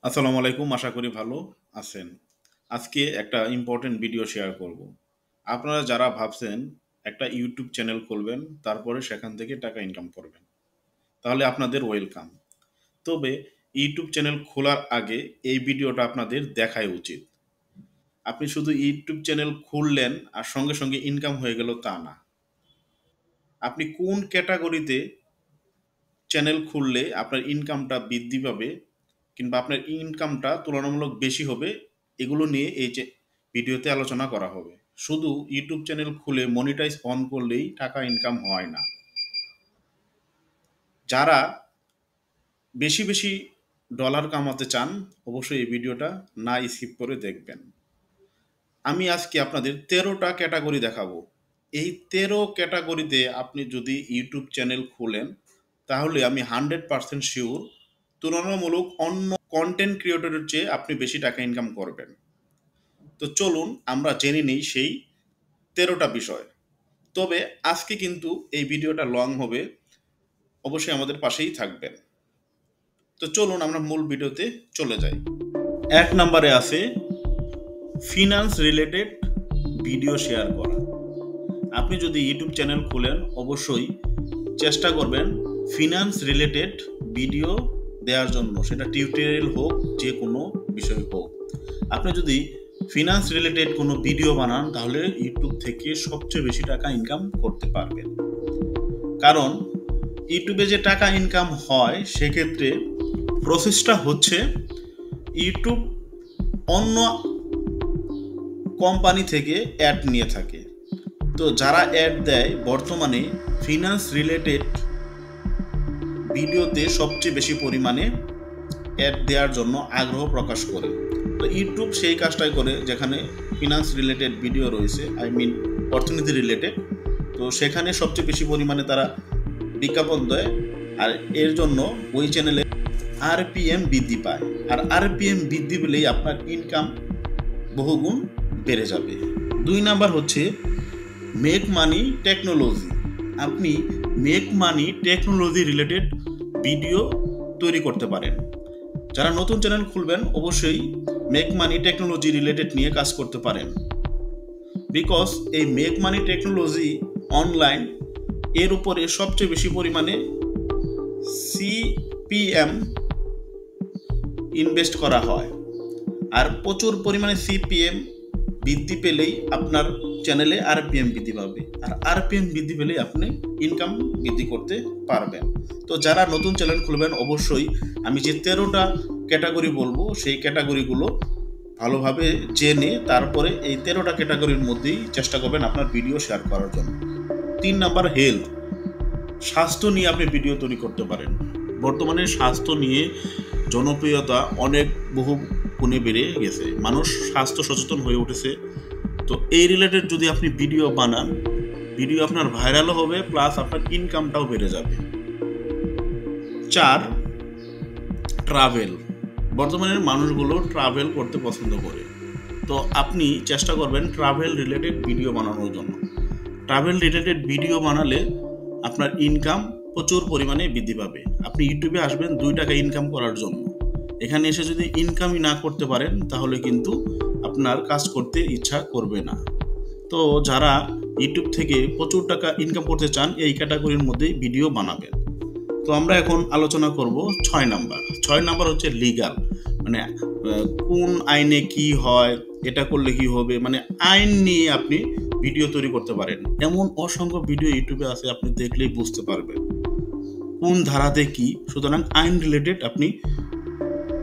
আসসালামু আলাইকুম, আশা করি ভালো আছেন। আজকে একটা ইম্পর্টেন্ট ভিডিও শেয়ার করব। আপনারা যারা ভাবছেন একটা ইউটিউব চ্যানেল খুলবেন, তারপরে সেখান থেকে টাকা ইনকাম করবেন, তাহলে আপনাদের ওয়েলকাম। তবে ইউটিউব চ্যানেল খোলার আগে এই ভিডিওটা আপনাদের দেখাই উচিত। আপনি শুধু ইউটিউব চ্যানেল খুললেন আর সঙ্গে সঙ্গে ইনকাম হয়ে গেল তা না। আপনি কোন ক্যাটাগরিতে চ্যানেল খুললে আপনার ইনকামটা বৃদ্ধি পাবে কিংবা আপনার ইনকামটা তুলনামূলক বেশি হবে, এগুলো নিয়ে এই যে ভিডিওতে আলোচনা করা হবে। শুধু ইউটিউব চ্যানেল খুলে মনিটাইজ অন করলেই টাকা ইনকাম হয় না। যারা বেশি বেশি ডলার কামাতে চান, অবশ্যই এই ভিডিওটা না স্কিপ করে দেখবেন। আমি আজকে আপনাদের 13টা ক্যাটাগরি দেখাবো। এই 13 ক্যাটাগরিতে আপনি যদি ইউটিউব চ্যানেল খুলেন, তাহলে আমি 100% শিওর তুলনামূলক অন্য কন্টেন্ট ক্রিয়েটরের চেয়ে আপনি বেশি টাকা ইনকাম করবেন। তো চলুন আমরা জেনে নিই সেই 13টা বিষয়। তবে আজকে কিন্তু এই ভিডিওটা লং হবে, অবশ্যই আমাদের পাশেই থাকবেন। তো চলুন আমরা মূল ভিডিওতে চলে যাই। এক নম্বরে আছে ফিনান্স রিলেটেড ভিডিও শেয়ার করা। আপনি যদি ইউটিউব চ্যানেল খোলেন, অবশ্যই চেষ্টা করবেন ফিনান্স রিলেটেড ভিডিও দেওয়ার জন্য, সেটা টিউটোরিয়াল হোক, যে কোনো বিষয় হোক। আপনি যদি ফিনান্স রিলেটেড কোনো ভিডিও বানান, তাহলে ইউটিউব থেকে সবচেয়ে বেশি টাকা ইনকাম করতে পারবেন। কারণ ইউটিউবে যে টাকা ইনকাম হয়, সেক্ষেত্রে প্রসেসটা হচ্ছে ইউটিউব অন্য কোম্পানি থেকে অ্যাড নিয়ে থাকে। তো যারা অ্যাড দেয়, বর্তমানে ফিনান্স রিলেটেড ভিডিওতে সবচেয়ে বেশি পরিমাণে অ্যাড দেওয়ার জন্য আগ্রহ প্রকাশ করে। তো ইউটিউব সেই কাজটাই করে, যেখানে ফিনান্স রিলেটেড ভিডিও রয়েছে, অর্থনীতি রিলেটেড, তো সেখানে সবচেয়ে বেশি পরিমাণে তারা বিজ্ঞাপন দেয়। আর এর জন্য ওই চ্যানেলে আরপিএম বৃদ্ধি পায়, আর আরপিএম বৃদ্ধি পেলেই আপনার ইনকাম বহুগুণ বেড়ে যাবে। 2 নাম্বার হচ্ছে মেক মানি টেকনোলজি। আপনি make money technology related video তৈরি করতে পারেন। যারা নতুন চ্যানেল খুলবেন, অবশ্যই মেক মানি টেকনোলজি রিলেটেড নিয়ে কাজ করতে পারেন। বিকজ এই মেক মানি টেকনোলজি অনলাইন, এর উপরে সবচেয়ে বেশি পরিমাণে সিপিএম ইনভেস্ট করা হয়। আর প্রচুর পরিমাণে সিপিএম বৃদ্ধি পেলেই আপনার চ্যানেলে আরপিএম বৃদ্ধি পাবে, আর আরপিএম বৃদ্ধি পেলেই আপনি ইনকাম বৃদ্ধি করতে পারবেন। তো যারা নতুন চ্যানেল খুলবেন, অবশ্যই আমি যে 13টা ক্যাটাগরি বলবো, সেই ক্যাটাগরিগুলো ভালোভাবে জেনে তারপরে এই 13টা ক্যাটাগরির মধ্যেই চেষ্টা করবেন আপনার ভিডিও শেয়ার করার জন্য। 3 নাম্বার হেলথ, স্বাস্থ্য নিয়ে আপনি ভিডিও তৈরি করতে পারেন। বর্তমানে স্বাস্থ্য নিয়ে জনপ্রিয়তা অনেক বহু গুণে বেড়ে গেছে, মানুষ স্বাস্থ্য সচেতন হয়ে উঠেছে। তো এই রিলেটেড যদি আপনি ভিডিও বানান, ভিডিও আপনার ভাইরালও হবে, প্লাস আপনার ইনকামটাও বেড়ে যাবে। 4, ট্রাভেল। বর্তমানের মানুষগুলো ট্রাভেল করতে পছন্দ করে, তো আপনি চেষ্টা করবেন ট্রাভেল রিলেটেড ভিডিও বানানোর জন্য। ট্রাভেল রিলেটেড ভিডিও বানালে আপনার ইনকাম প্রচুর পরিমাণে বৃদ্ধি পাবে। আপনি ইউটিউবে আসবেন 2 টাকা ইনকাম করার জন্য, এখানে এসে যদি ইনকামই না করতে পারেন, তাহলে কিন্তু আপনার কাজ করতে ইচ্ছা করবে না। তো যারা ইউটিউব থেকে প্রচুর টাকা ইনকাম করতে চান, এই ক্যাটাগরির মধ্যেই ভিডিও বানাবেন। তো আমরা এখন আলোচনা করব 6 নাম্বার। 6 নাম্বার হচ্ছে লিগ্যাল, মানে কোন আইনে কি হয়, এটা করলে কি হবে, মানে আইন নিয়ে আপনি ভিডিও তৈরি করতে পারেন। এমন অসংখ্য ভিডিও ইউটিউবে আছে, আপনি দেখলেই বুঝতে পারবেন কোন ধারাতে কি। সুতরাং আইন রিলেটেড আপনি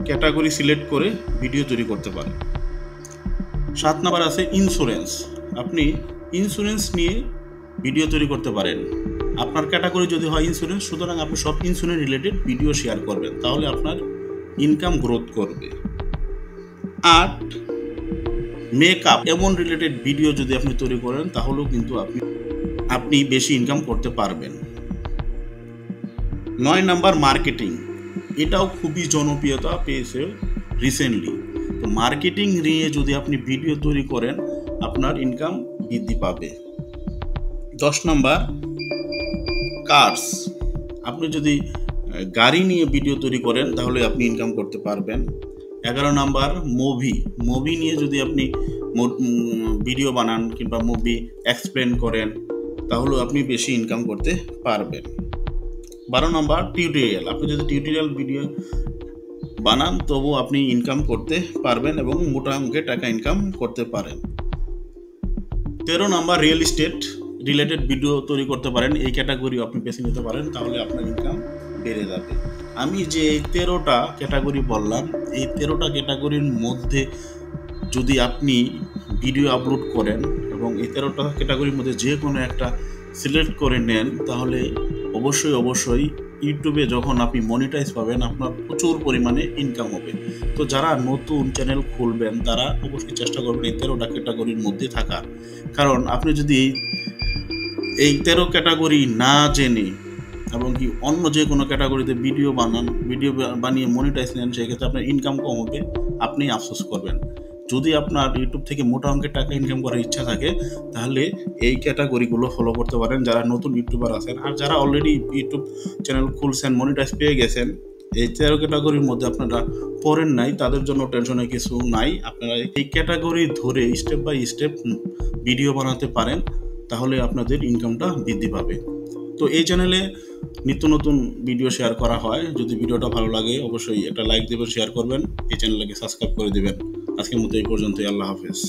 ক্যাটাগরি সিলেক্ট করে ভিডিও তৈরি করতে পারেন। 7 নাম্বার আছে ইন্স্যুরেন্স। আপনি ইন্স্যুরেন্স নিয়ে ভিডিও তৈরি করতে পারেন। আপনার ক্যাটাগরি যদি হয় ইন্স্যুরেন্স, সুতরাং আপনি সব ইন্স্যুরেন্স রিলেটেড ভিডিও শেয়ার করবেন, তাহলে আপনার ইনকাম গ্রোথ করবে। 8, মেকআপ। এমন রিলেটেড ভিডিও যদি আপনি তৈরি করেন, তাহলেও কিন্তু আপনি বেশি ইনকাম করতে পারবেন। 9 নাম্বার মার্কেটিং। এটাও খুবই জনপ্রিয়তা পেয়েছে রিসেন্টলি। তো মার্কেটিং নিয়ে যদি আপনি ভিডিও তৈরি করেন, আপনার ইনকাম বৃদ্ধি পাবে। 10 নাম্বার কার্স। আপনি যদি গাড়ি নিয়ে ভিডিও তৈরি করেন, তাহলে আপনি ইনকাম করতে পারবেন। 11 নাম্বার মুভি নিয়ে যদি আপনি ভিডিও বানান কিংবা মুভি এক্সপ্লেন করেন তাহলে আপনি বেশি ইনকাম করতে পারবেন। 12 নম্বর টিউটোরিয়াল, আপনি যদি টিউটোরিয়াল ভিডিও বানান তবু আপনি ইনকাম করতে পারবেন এবং মোটা অঙ্কের টাকা ইনকাম করতে পারেন। 13 নম্বর রিয়েল এস্টেট রিলেটেড ভিডিও তৈরি করতে পারেন, এই ক্যাটাগরি আপনি বেছে নিতে পারেন, তাহলে আপনার ইনকাম বেড়ে যাবে। আমি যে 13টা ক্যাটাগরি বললাম, এই 13টা ক্যাটাগরির মধ্যে যদি আপনি ভিডিও আপলোড করেন এবং এই 13টা ক্যাটাগরির মধ্যে যে কোনো একটা সিলেক্ট করে নেন, তাহলে অবশ্যই ইউটিউবে যখন আপনি মনিটাইজ পাবেন আপনার প্রচুর পরিমাণে ইনকাম হবে। তো যারা নতুন চ্যানেল খুলবেন তারা অবশ্যই চেষ্টা করবেন এই 13টা ক্যাটাগরির মধ্যে থাকার, কারণ আপনি যদি এই 13 ক্যাটাগরি না জেনে এবং কি অন্য যে কোনো ক্যাটাগরিতে ভিডিও বানিয়ে মনিটাইজ নেন, সেক্ষেত্রে আপনার ইনকাম কম হবে, আপনি আফসোস করবেন। যদি আপনার ইউটিউব থেকে মোটা অঙ্কের টাকা ইনকাম করার ইচ্ছা থাকে তাহলে এই ক্যাটাগরিগুলো ফলো করতে পারেন যারা নতুন ইউটিউবার আছেন। আর যারা অলরেডি ইউটিউব চ্যানেল খুলছেন, মনিটাইজ পেয়ে গেছেন, এই 13 ক্যাটাগরির মধ্যে আপনারা পড়েন নাই, তাদের জন্য টেনশনের কিছু নাই। আপনারা এই ক্যাটাগরি ধরে স্টেপ বাই স্টেপ ভিডিও বানাতে পারেন, তাহলে আপনাদের ইনকামটা বৃদ্ধি পাবে। তো এই চ্যানেলে নিত্য নতুন ভিডিও শেয়ার করা হয়। যদি ভিডিওটা ভালো লাগে অবশ্যই একটা লাইক দেবেন, শেয়ার করবেন, এই চ্যানেলটাকে সাবস্ক্রাইব করে দেবেন। আজকের মতো এই পর্যন্তই। আল্লাহ হাফেজ।